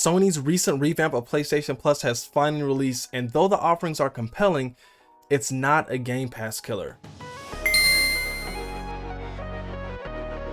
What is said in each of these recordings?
Sony's recent revamp of PlayStation Plus has finally released, and though the offerings are compelling, it's not a Game Pass killer.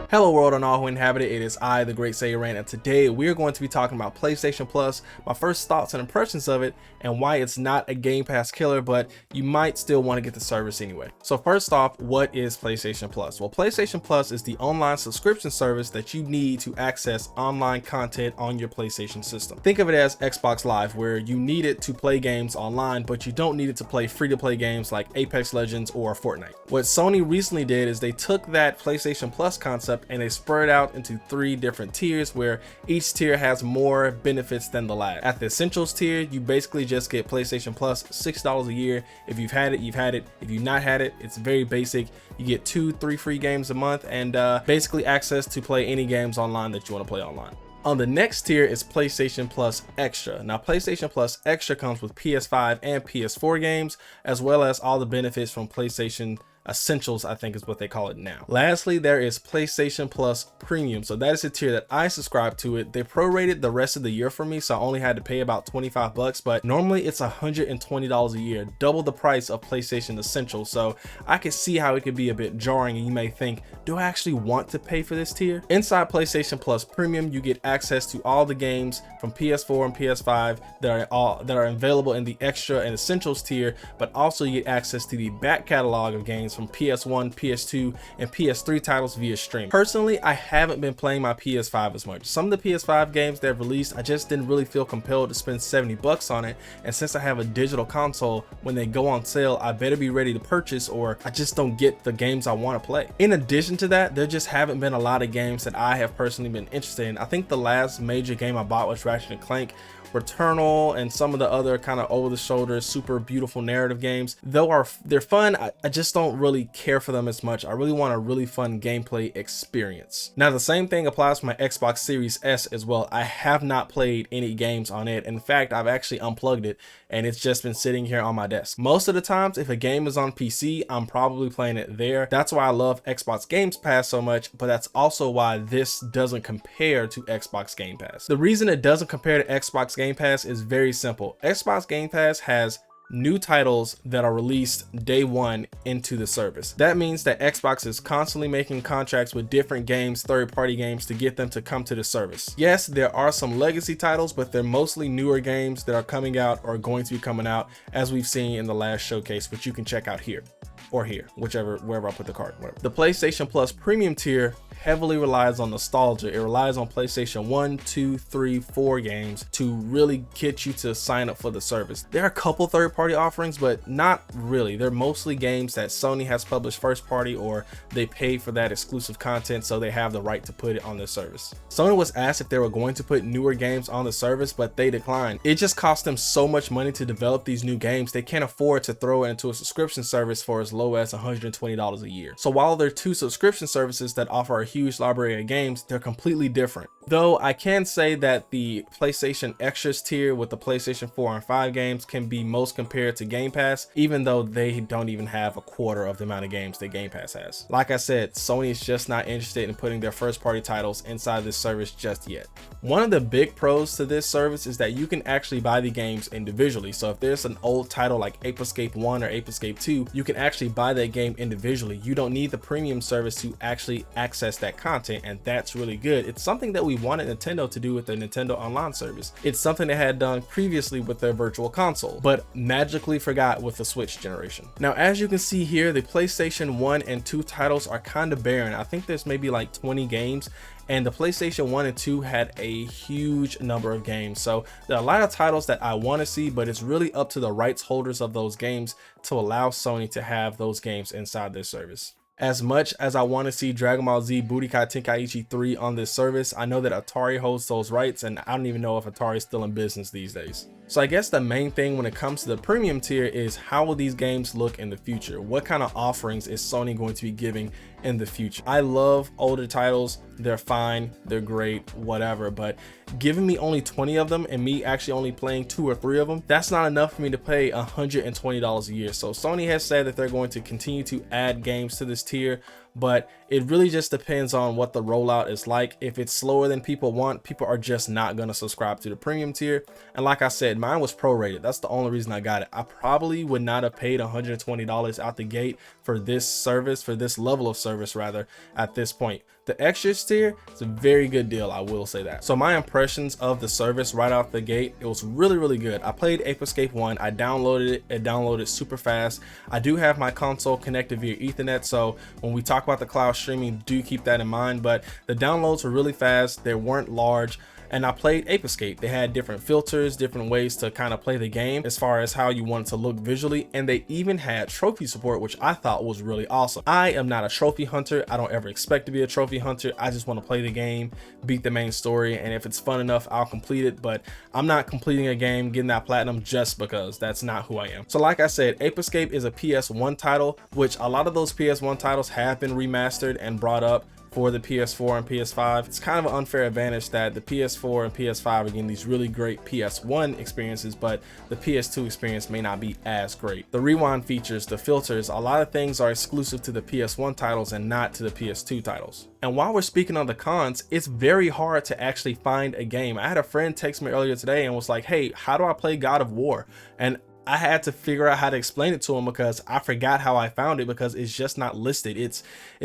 Hello world and all who inhabit it, it is I, the Great Saiyan, and today we're going to be talking about PlayStation Plus, my first thoughts and impressions of it, and why it's not a Game Pass killer, but you might still want to get the service anyway. So first off, what is PlayStation Plus? Well, PlayStation Plus is the online subscription service that you need to access online content on your PlayStation system. Think of it as Xbox Live, where you need it to play games online, but you don't need it to play free-to-play games like Apex Legends or Fortnite. What Sony recently did is they took that PlayStation Plus concept and they spread out into 3 different tiers, where each tier has more benefits than the last. At the Essentials tier, you basically just get PlayStation Plus $6 a year. If you've had it, you've had it. If you've not had it, it's very basic. You get 2-3 free games a month and basically access to play any games online that you want to play online. On the next tier is PlayStation Plus Extra. Now, PlayStation Plus Extra comes with PS5 and PS4 games, as well as all the benefits from PlayStation Essentials, I think is what they call it now. Lastly, there is PlayStation Plus Premium. So that is the tier that I subscribe to it. They prorated the rest of the year for me, so I only had to pay about 25 bucks, but normally it's $120 a year, double the price of PlayStation Essentials. So I could see how it could be a bit jarring, and you may think, do I actually want to pay for this tier? Inside PlayStation Plus Premium, you get access to all the games from PS4 and PS5 that are available in the Extra and Essentials tier, but also you get access to the back catalog of games from PS1, PS2, and PS3 titles via stream. Personally, I haven't been playing my PS5 as much. Some of the PS5 games they've released, I just didn't really feel compelled to spend 70 bucks on it, and since I have a digital console, when they go on sale, I better be ready to purchase or I just don't get the games I want to play. In addition to that, there just haven't been a lot of games that I have personally been interested in. I think the last major game I bought was Ratchet & Clank, Returnal, and some of the other kind of over-the-shoulder super beautiful narrative games. Though they're fun, I just don't really care for them as much. I really want a really fun gameplay experience. Now, the same thing applies to my Xbox Series S as well. I have not played any games on it. In fact, I've actually unplugged it and it's just been sitting here on my desk. Most of the times, if a game is on PC, I'm probably playing it there. That's why I love Xbox Game Pass so much, but that's also why this doesn't compare to Xbox Game Pass. The reason it doesn't compare to Xbox Game Pass is very simple. Xbox Game Pass has new titles that are released day one into the service. That means that Xbox is constantly making contracts with different games, third-party games, to get them to come to the service. Yes, there are some legacy titles, but they're mostly newer games that are coming out or going to be coming out, as we've seen in the last showcase, which you can check out here or here, wherever I put the card, whatever. The PlayStation Plus Premium tier heavily relies on nostalgia. It relies on PlayStation 1, 2, 3, 4 games to really get you to sign up for the service. There are a couple third-party offerings, but not really. They're mostly games that Sony has published first party, or they pay for that exclusive content, so they have the right to put it on their service. Sony was asked if they were going to put newer games on the service, but they declined. It just cost them so much money to develop these new games, they can't afford to throw it into a subscription service for as low as $120 a year. So while they're 2 subscription services that offer a huge library of games, they're completely different. Though I can say that the PlayStation Extras tier with the PlayStation 4 and 5 games can be most compared to Game Pass, even though they don't even have a quarter of the amount of games that Game Pass has. Like I said, Sony is just not interested in putting their first party titles inside this service just yet. One of the big pros to this service is that you can actually buy the games individually. So if there's an old title like Ape Escape 1 or Ape Escape 2, you can actually buy that game individually. You don't need the premium service to actually access that content, and that's really good. It's something that we wanted Nintendo to do with the Nintendo Online service. It's something they had done previously with their Virtual Console, but magically forgot with the Switch generation. Now, as you can see here, the PlayStation 1 and 2 titles are kind of barren. I think there's maybe like 20 games, and the PlayStation 1 and 2 had a huge number of games. So there are a lot of titles that I want to see, but it's really up to the rights holders of those games to allow Sony to have those games inside their service. As much as I want to see Dragon Ball Z Budokai Tenkaichi 3 on this service, I know that Atari holds those rights, and I don't even know if Atari is still in business these days. So I guess the main thing when it comes to the premium tier is, how will these games look in the future? What kind of offerings is Sony going to be giving in the future? I love older titles. They're fine, they're great, whatever, but giving me only 20 of them and me actually only playing 2 or 3 of them, that's not enough for me to pay $120 a year. So Sony has said that they're going to continue to add games to this tier, but it really just depends on what the rollout is like. If it's slower than people want, people are just not going to subscribe to the premium tier. And like I said, mine was prorated. That's the only reason I got it. I probably would not have paid $120 out the gate for this service, for this level of service rather, at this point. The extras tier is a very good deal, I will say that. So my impressions of the service right out the gate, it was really good. I played Ape Escape 1, I downloaded it downloaded super fast. I do have my console connected via Ethernet, so when we talk about the cloud streaming, do keep that in mind. But the downloads were really fast, they weren't large. And I played Ape Escape. They had different filters, different ways to kind of play the game as far as how you want it to look visually. And they even had trophy support, which I thought was really awesome. I am not a trophy hunter. I don't ever expect to be a trophy hunter. I just want to play the game, beat the main story. And if it's fun enough, I'll complete it. But I'm not completing a game, getting that platinum just because. That's not who I am. So like I said, Ape Escape is a PS1 title, which a lot of those PS1 titles have been remastered and brought up for the PS4 and PS5. It's kind of an unfair advantage that the PS4 and PS5 are getting these really great PS1 experiences, but the PS2 experience may not be as great. The rewind features, the filters, a lot of things are exclusive to the PS1 titles and not to the PS2 titles. And while we're speaking on the cons, it's very hard to actually find a game. I had a friend text me earlier today and was like, hey, how do I play God of War? And I had to figure out how to explain it to him because I forgot how I found it, because it's just not listed. It's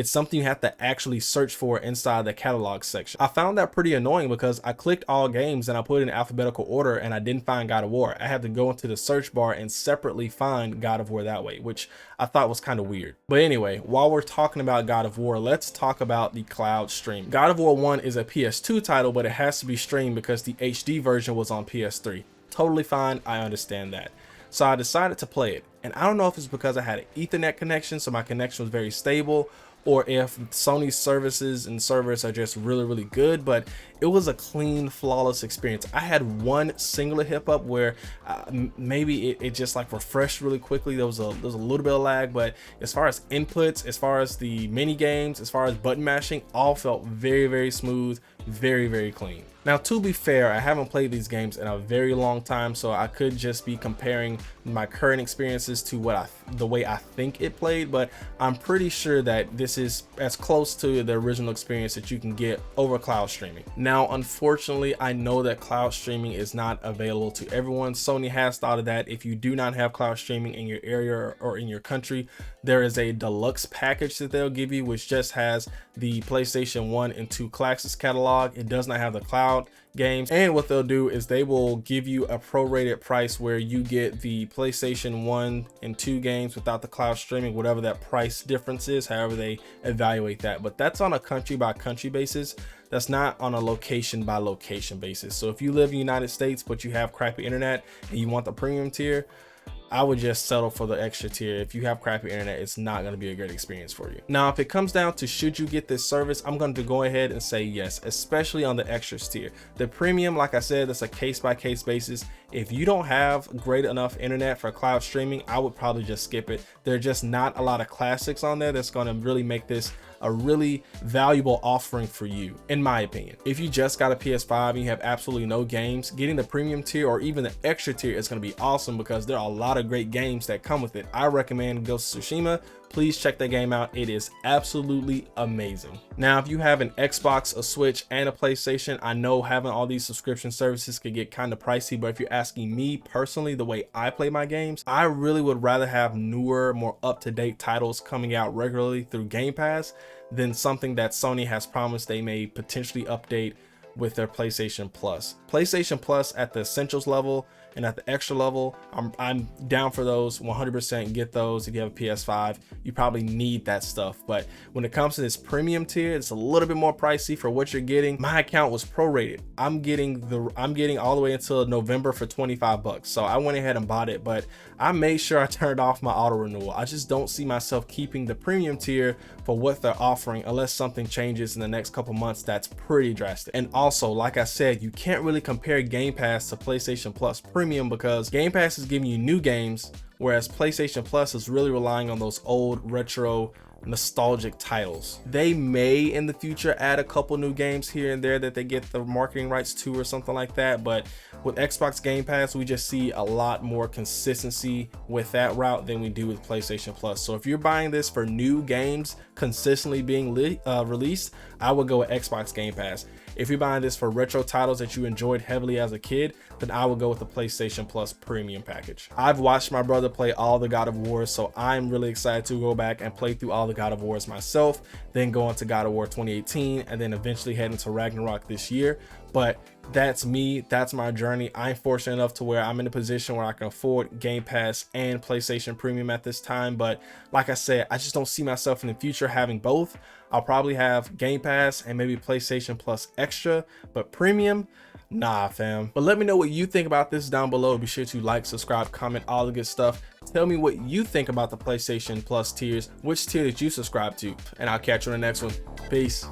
something you have to actually search for inside the catalog section. I found that pretty annoying because I clicked all games and I put it in alphabetical order and I didn't find God of War. I had to go into the search bar and separately find God of War that way, which I thought was kind of weird. But anyway, while we're talking about God of War, let's talk about the cloud stream. God of War 1 is a PS2 title, but it has to be streamed because the HD version was on PS3. Totally fine, I understand that. So I decided to play it, and I don't know if it's because I had an Ethernet connection, so my connection was very stable, or if Sony's services and servers are just really good, but it was a clean, flawless experience. I had one singular hiccup up where maybe it just like refreshed really quickly. There was a little bit of lag, but as far as inputs, as far as the mini games, as far as button mashing, all felt very smooth, very clean. Now, to be fair, I haven't played these games in a very long time, so I could just be comparing my current experiences to the way I think it played, but I'm pretty sure that this is as close to the original experience that you can get over cloud streaming. Now, unfortunately, I know that cloud streaming is not available to everyone. Sony has thought of that. If you do not have cloud streaming in your area or in your country, there is a deluxe package that they'll give you, which just has the PlayStation 1 and 2 Classics catalog. It does not have the cloud games, and what they'll do is they will give you a prorated price where you get the PlayStation 1 and 2 games without the cloud streaming, whatever that price difference is, however they evaluate that. But that's on a country by country basis. That's not on a location by location basis. So if you live in the United States but you have crappy internet and you want the premium tier, I would just settle for the extra tier. If you have crappy internet, it's not going to be a great experience for you. Now, if it comes down to should you get this service, I'm going to go ahead and say yes, especially on the extras tier. The premium, like I said, that's a case-by-case basis. If you don't have great enough internet for cloud streaming, I would probably just skip it. There are just not a lot of classics on there that's going to really make this a really valuable offering for you, in my opinion. If you just got a PS5 and you have absolutely no games, getting the premium tier or even the extra tier is going to be awesome because there are a lot of great games that come with it. I recommend Ghost of Tsushima. Please check that game out. It is absolutely amazing. Now, if you have an Xbox, a Switch, and a PlayStation, I know having all these subscription services could get kind of pricey, but if you're asking me personally, the way I play my games, I really would rather have newer, more up-to-date titles coming out regularly through Game Pass than something that Sony has promised they may potentially update with their PlayStation Plus. PlayStation Plus at the Essentials level and at the extra level, I'm down for those 100%. Get those. If you have a PS5, you probably need that stuff. But when it comes to this premium tier, it's a little bit more pricey for what you're getting. My account was prorated. I'm getting all the way until November for 25 bucks. So I went ahead and bought it, but I made sure I turned off my auto renewal. I just don't see myself keeping the premium tier for what they're offering unless something changes in the next couple months. That's pretty drastic. And also, like I said, you can't really compare Game Pass to PlayStation Plus Premium because Game Pass is giving you new games, whereas PlayStation Plus is really relying on those old retro nostalgic titles. They may in the future add a couple new games here and there that they get the marketing rights to or something like that, but With Xbox Game Pass, we just see a lot more consistency with that route than we do with PlayStation Plus. So if you're buying this for new games consistently being released, I would go with Xbox Game Pass. If you're buying this for retro titles that you enjoyed heavily as a kid, then I would go with the PlayStation Plus premium package. I've watched my brother play all the God of Wars, so I'm really excited to go back and play through all the God of Wars myself, then go into God of War 2018, and then eventually head into Ragnarok this year. But that's me, that's my journey. I'm fortunate enough to where I'm in a position where I can afford Game Pass and PlayStation Premium at this time. But like I said, I just don't see myself in the future having both. I'll probably have Game Pass and maybe PlayStation Plus Extra, but Premium, nah fam. But let me know what you think about this down below. Be sure to like, subscribe, comment, all the good stuff. Tell me what you think about the PlayStation Plus tiers, which tier did you subscribe to, and I'll catch you on the next one. Peace.